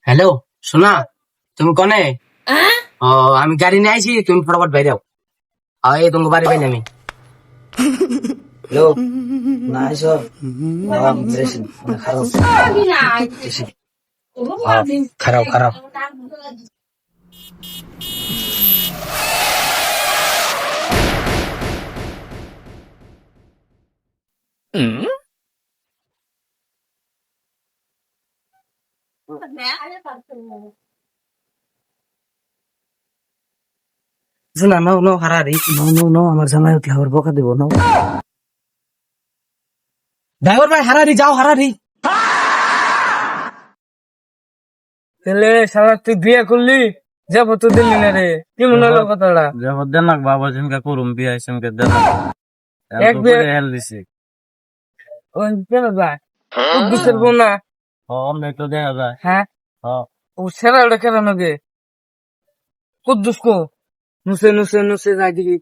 Hello শোনা, তুমি কনে? ও আমি গাড়ি নিয়ে আইছি, তুমি ফটাফট বাইরে যাও। এই তোমাকে বাড়ি পাইনি আমি। হ্যালো না আইসো খারাপ খারাপ। শোনা নাও নাও হারারি নাও নাও নাও, আমার জামাই উঠলে আবার বকা দেবো। নাও ড্রাইভার ভাই, হারারি যাও হারারি। তাহলে সারা তুই বিয়ে করলি, যাবো তো দিল্লি না রে, কি মনে হলো কথাটা? যাবো দেনাক বাবা যেনকা করুম বিয়া সেনকা দেনাক এক বিয়ে হেল দিছি। ওই কেন যায় কুদ্দুসের বউ না? অনেক তো দেখা যায়। হ্যাঁ হ্যাঁ ও সেরা ওটা কেন নাগে কুদ্দুস কো নুসে নুসে নুসে যায় দেখি।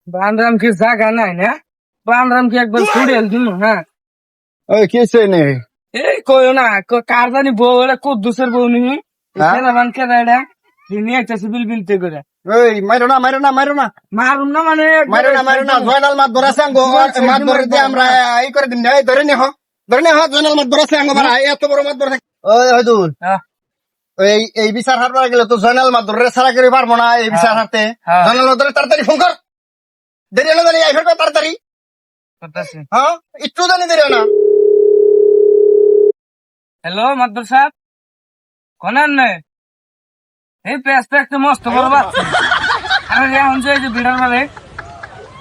বান্দরাম কি জায়গা নাই না? বান্দরাম কি একবার ছুড়ে দিল? হ্যাঁ কি নে এই কইও না, কার জানি বউ এটা কুদ্দুসের বউ নি মান কেনা এটা নিয়ে একটা সিভিল বিলতে করে এই মাইরো না মাইরো না মাইরো না মারুম না মানে মাইরো না মাইরো না। জয়নাল মাছ ধরাছে আঙ্গো, মাছ ধরে দিয়ে আমরা এই করে দিন। এই ধরে নে জয়নাল মাছ ধরাছে আঙ্গো ভাড়া, এত বড় মাছ ধরে। ওই হয়দুল এই বিচার হারবার গেলে তো জয়নাল মাছ ধরে সারা করে পারবো না। এই বিচার হারতে জয়নাল মাছ ধরে তাড়াতাড়ি ফোন কর, দেরি হলে জানি আইফের তাড়াতাড়ি। হ্যাঁ একটু জানি দেরি না। হ্যালো মাদবর সাহেব, কোনান নে এই পেঁয়াজ তো একটা মস্ত বড় বাচ্চা। আমি এখন যে ভিড়ার মারে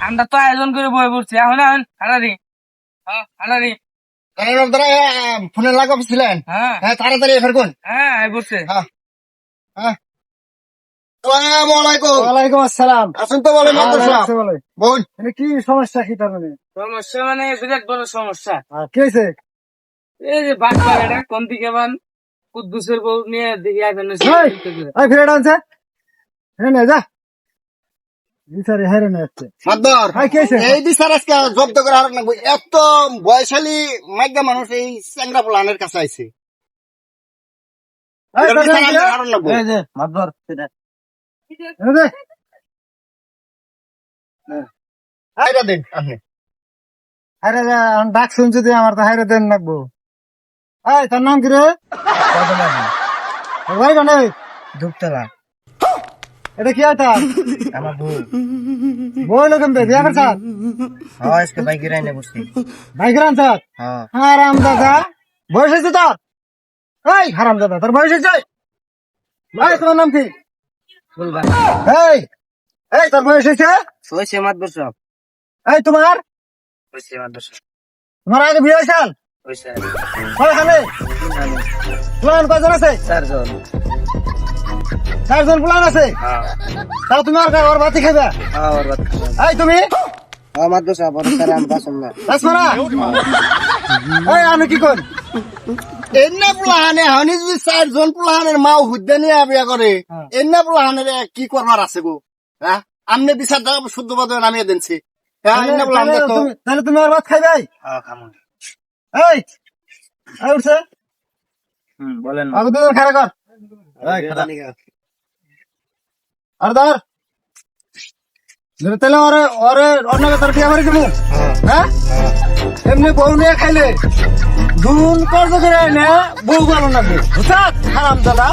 আমরা তো আয়োজন করে বয়ে পড়ছি। এখন এখন হারারি হারারি জয়নাল মাছ ধরে ফোনে লাগাচ্ছিলেন। হ্যাঁ হ্যাঁ তাড়াতাড়ি এফের কোন। হ্যাঁ আই পড়ছে। ওয়ালাইকুম আসসালাম। আসুন তো বলেন বোন, কি সমস্যা? কি তার মানে সমস্যা? মানে বিরাট বড় সমস্যা। কি হয়েছে? এই যে বাচ্চা এটা কোন দিকে বান কুদ্দুসের বউ নিয়ে দেখি আইবেন না। ফিরে ডান্সে হ্যাঁ যা বিচারে হেরে না আসছে মাদর। এই বিচার আজকে জব্দ করে হারাক লাগবে। এত বয়সালী মাইগা মানুষ এই চ্যাংরা পোলানের কাছে আইছে। ডাক শুনছি তুই আমার তো হাইরে দেন লাগবো। এই তোর নাম কি রে? ধূপতলা। এটা কি আটা? আমার বউ। বই লোক বিয়া করছ? আজকে বাইকে রাইনে বসছি। Bike run sir. হারাম দাদা বয়স হয়েছে তোর? এই হারাম দাদা তোর বয়স হয়েছে? ভাই তোমার নাম কি? বলবা এই এই তোর বয়স হয়েছে? হয়েছে মাদবর সাহেব, এই তোমার হয়েছে মাদবর সাহেব, তোমার আগে বিয়ে হয়েছে? হয়েছে। ওখানে প্লান কজন আছে? 4 জন। 4 জন প্লান আছে? তাও তুমি আর ওর ভাতি খাইবা? ওর বাদ খাবো। এই তুমি মাদবর সাহেব ওর সারা আমি পছন্দ না। রাসমারা এই আমি কি করি? এন্না প্লানে হানি যদি 4 জন প্লানের মাও হুদ্দা নিয়ে বিয়া করে, এন্না প্লানের কি করবার আছে গো? হ্যাঁ আমনে বিচার দাও শুদ্ধ বাদ নামিয়ে দেনছি। হ্যাঁ এন্না প্লান দেখো। তাহলে তুমি আর ভাত খাইবাই? খামো। এই এই উঠছে বলেন আগে দুজন খাড়া কর। আর ধর তাহলে ওরে ওরে অন্য তোর বিয়া বাড়ি যাবো। হ্যাঁ এমনি বউ নিয়ে খাইলে দুন কর্জ করে না বউ গেল না। বুঝছ হারাম দাদা।